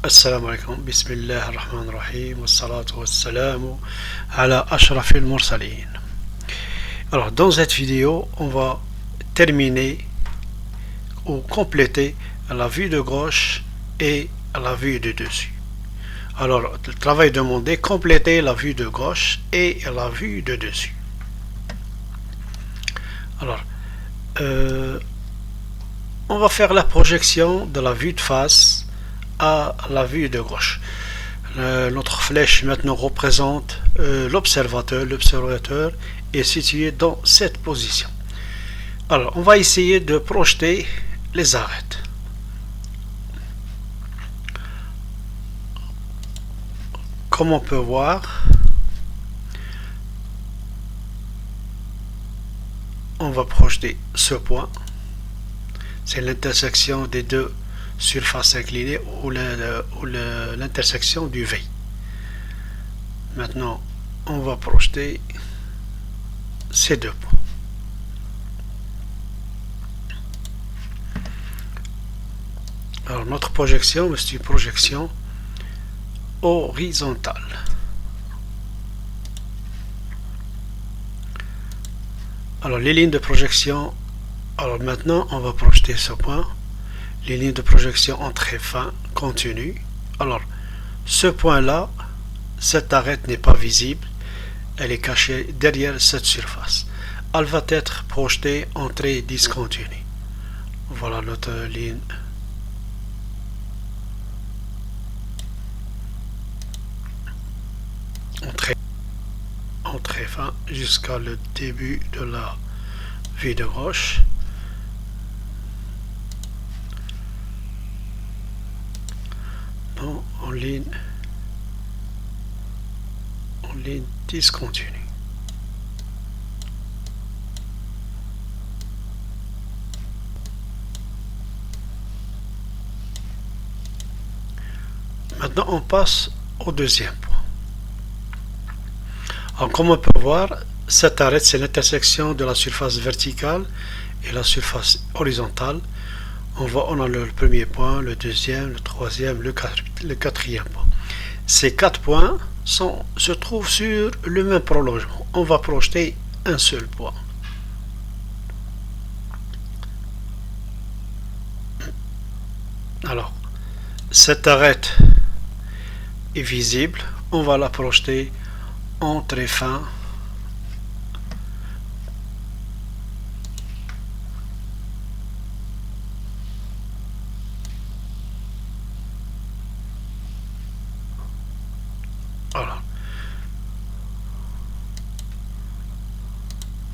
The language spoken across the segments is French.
Assalamu alaikum, bismillah ar-Rahman ar-Rahim, wa salatu wa salamu ala ashrafil mursalin. Alors, dans cette vidéo, on va terminer ou compléter la vue de gauche et la vue de dessus. Alors, le travail demandé, compléter la vue de gauche et la vue de dessus. Alors, on va faire la projection de la vue de face à la vue de gauche. Notre flèche maintenant représente l'observateur. L'observateur est situé dans cette position. Alors, on va essayer de projeter les arêtes. Comme on peut voir, on va projeter ce point. C'est l'intersection des deux surfaces inclinées ou l'intersection du V. Maintenant, on va projeter ces deux points. Alors, notre projection, c'est une projection horizontale. Alors, les lignes de projection, alors maintenant, on va projeter ce point. Les lignes de projection en très fin, continue. Alors, ce point-là, cette arête n'est pas visible. Elle est cachée derrière cette surface. Elle va être projetée en trait discontinu. Voilà notre ligne. En très fin jusqu'à le début de la vue de gauche. En ligne discontinue. Maintenant, on passe au deuxième point. Alors, comme on peut voir, cette arête, c'est l'intersection de la surface verticale et la surface horizontale. On a le premier point, le deuxième, le troisième, le quatrième point. Ces quatre points se trouvent sur le même prolongement. On va projeter un seul point. Alors, cette arête est visible. On va la projeter en très fin.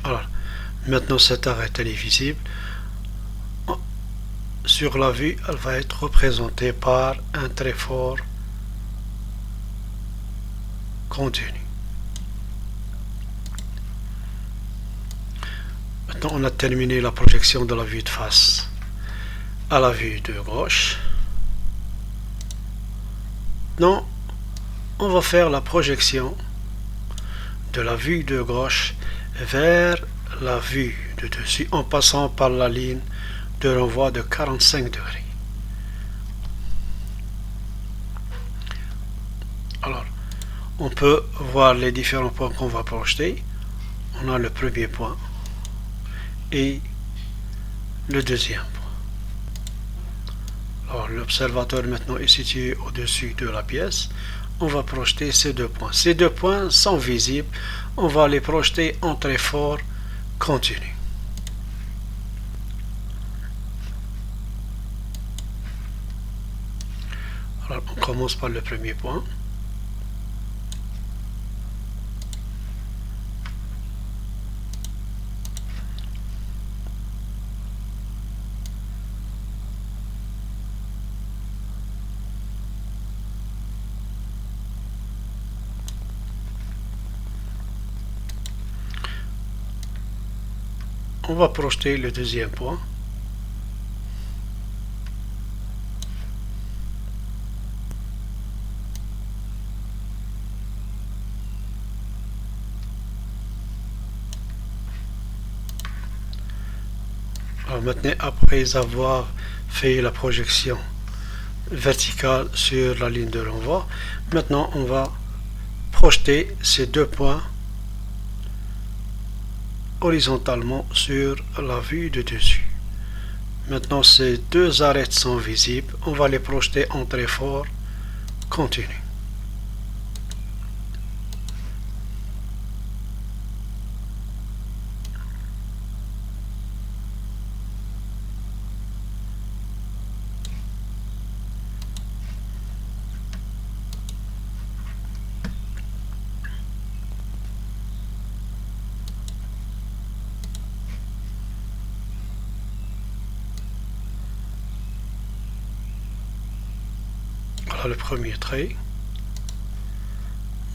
Alors, maintenant cette arête elle est visible. Sur la vue, elle va être représentée par un trait fort continu. Maintenant, on a terminé la projection de la vue de face à la vue de gauche. Maintenant, on va faire la projection de la vue de gauche vers la vue de dessus en passant par la ligne de renvoi de 45 degrés. Alors, on peut voir les différents points qu'on va projeter. On a le premier point et le deuxième point. Alors, l'observateur maintenant est situé au-dessus de la pièce. On va projeter ces deux points. Ces deux points sont visibles. On va les projeter en trait fort continu. Alors, on commence par le premier point. On va projeter le deuxième point. Alors maintenant, après avoir fait la projection verticale sur la ligne de renvoi. Maintenant, on va projeter ces deux points horizontalement sur la vue de dessus. Maintenant, ces deux arêtes sont visibles. On va les projeter en trait fort continu. Voilà le premier trait.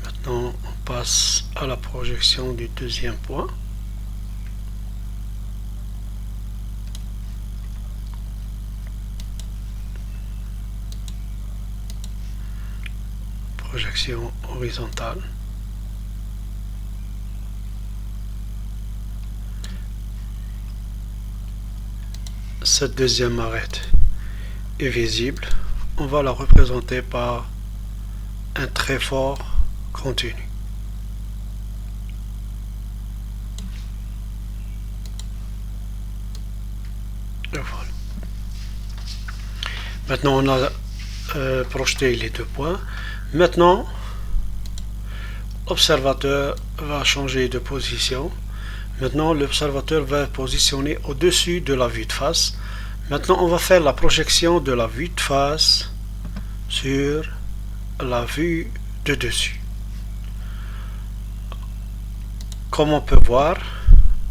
Maintenant, on passe à la projection du deuxième point. Projection horizontale. Cette deuxième arête est visible. On va la représenter par un trait fort continu. Et voilà. Maintenant, on a projeté les deux points. Maintenant, l'observateur va changer de position. Maintenant, l'observateur va positionner au-dessus de la vue de face. Maintenant, on va faire la projection de la vue de face sur la vue de dessus. Comme on peut voir,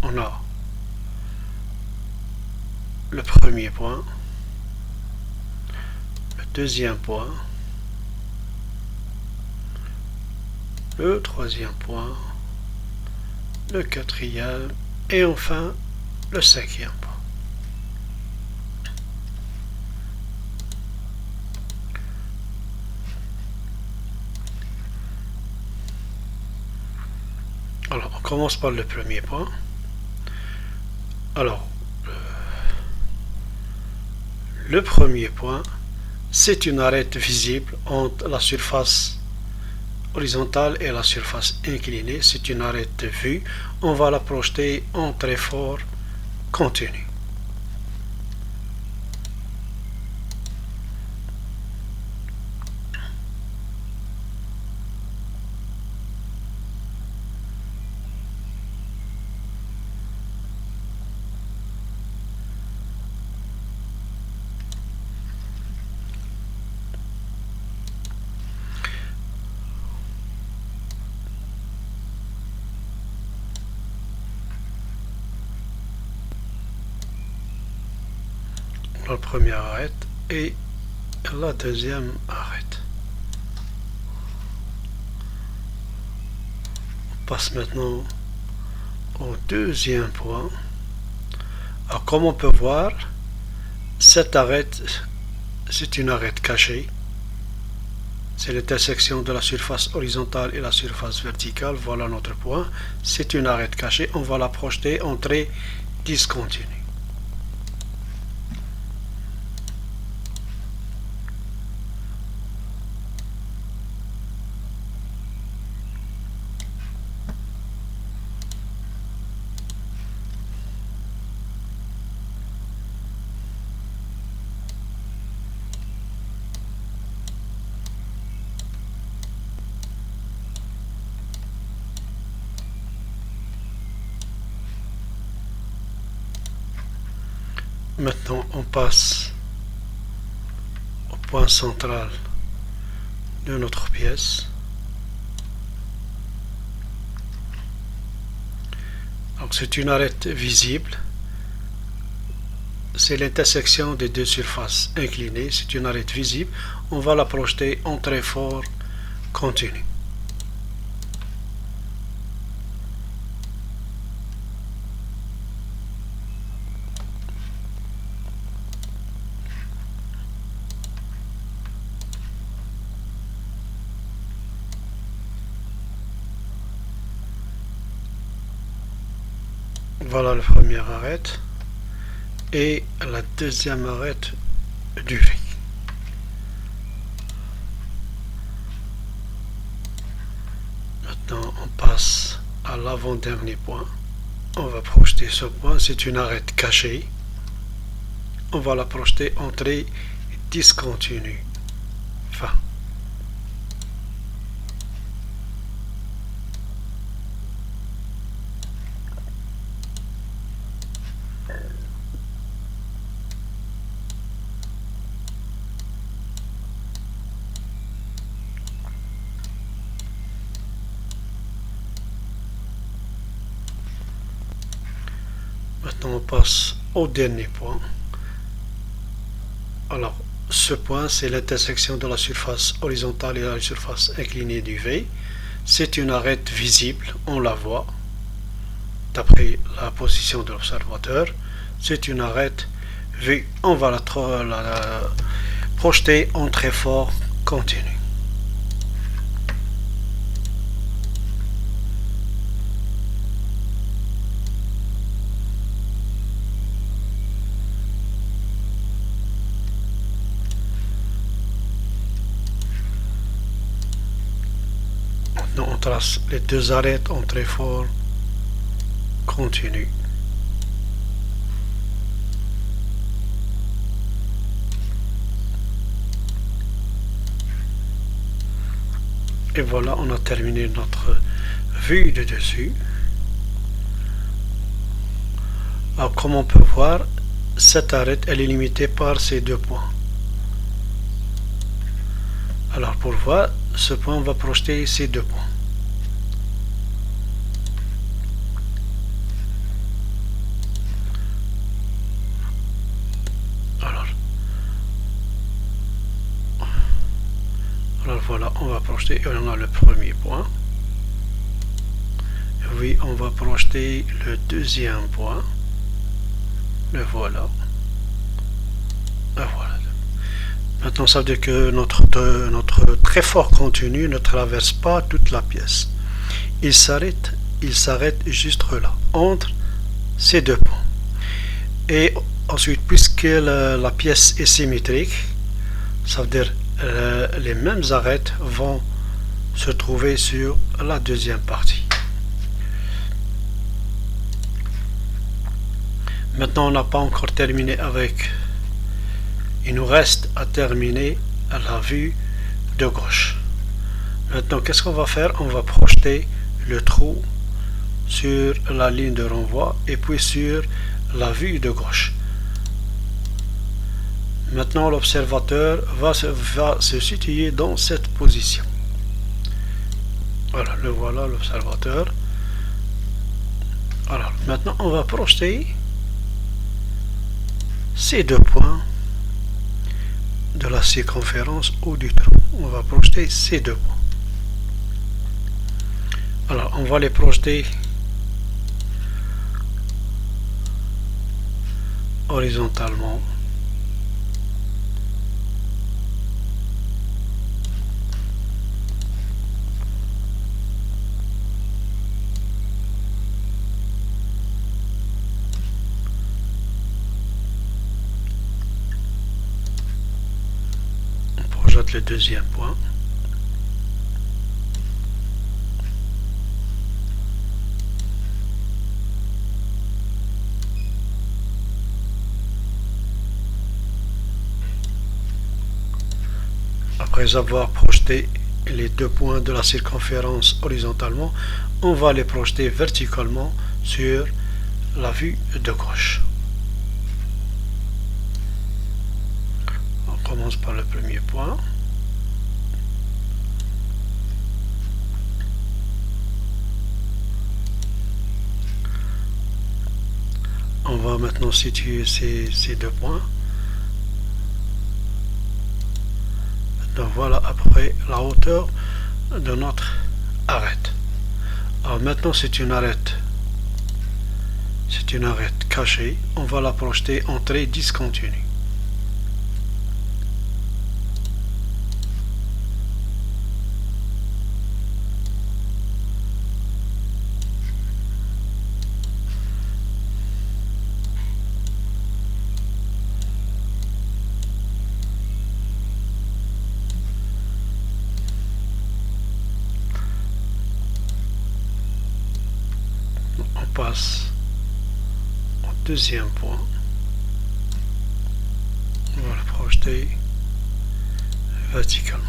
on a le premier point, le deuxième point, le troisième point, le quatrième et enfin le cinquième point. Alors, on commence par le premier point. Alors, le premier point, c'est une arête visible entre la surface horizontale et la surface inclinée. C'est une arête vue. On va la projeter en trait fort continu. La première arête et la deuxième arête. On passe maintenant au deuxième point. Alors, comme on peut voir, cette arête, c'est une arête cachée. C'est l'intersection de la surface horizontale et la surface verticale. Voilà notre point. C'est une arête cachée. On va la projeter en trait discontinu. Maintenant, on passe au point central de notre pièce. Donc, c'est une arête visible. C'est l'intersection des deux surfaces inclinées. C'est une arête visible. On va la projeter en trait fort continu. Voilà la première arête et la deuxième arête du V. l'avant-dernier point. On va projeter ce point, c'est une arête cachée. On va la projeter entrée discontinue. Fin. Maintenant on passe au dernier point. Alors ce point c'est l'intersection de la surface horizontale et de la surface inclinée du V. C'est une arête visible, on la voit d'après la position de l'observateur. C'est une arête vue. On va la projeter en très fort continu. Maintenant on trace les deux arêtes en très fort continu. Et voilà, on a terminé notre vue de dessus. Alors comme on peut voir, cette arête elle est limitée par ces deux points. Alors pour voir ce point, on va projeter ces deux points. Alors voilà, on va projeter, et on a le premier point. Oui, on va projeter le deuxième point. Le voilà. Et voilà. Maintenant, ça veut dire que notre très fort continu ne traverse pas toute la pièce. Il s'arrête juste là, entre ces deux points. Et ensuite, puisque la pièce est symétrique, ça veut dire les mêmes arêtes vont se trouver sur la deuxième partie. Maintenant, on n'a pas encore terminé avec. Il nous reste à terminer la vue de gauche. Maintenant, qu'est-ce qu'on va faire? On va projeter le trou sur la ligne de renvoi et puis sur la vue de gauche. Maintenant, l'observateur va se situer dans cette position. Voilà, le voilà, l'observateur. Alors, maintenant, on va projeter ces deux points de la circonférence ou du trou. On va projeter ces deux points. Alors, on va les projeter horizontalement. Le deuxième point. Après avoir projeté les deux points de la circonférence horizontalement, on va les projeter verticalement sur la vue de gauche. On commence par le premier point. On va maintenant situer ces deux points. Maintenant, voilà à peu près la hauteur de notre arête. Alors maintenant, c'est une arête cachée. On va la projeter en trait discontinu. On passe au deuxième point. On va le projeter verticalement.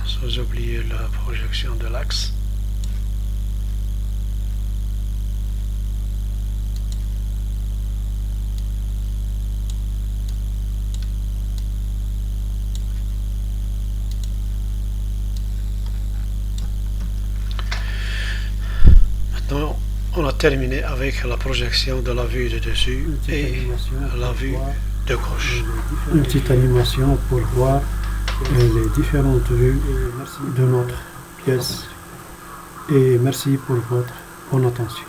Sans oublier la projection de l'axe. Maintenant, on a terminé avec la projection de la vue de dessus et la vue de gauche. Une petite animation pour voir les différentes vues de notre pièce. Et merci pour votre bonne attention.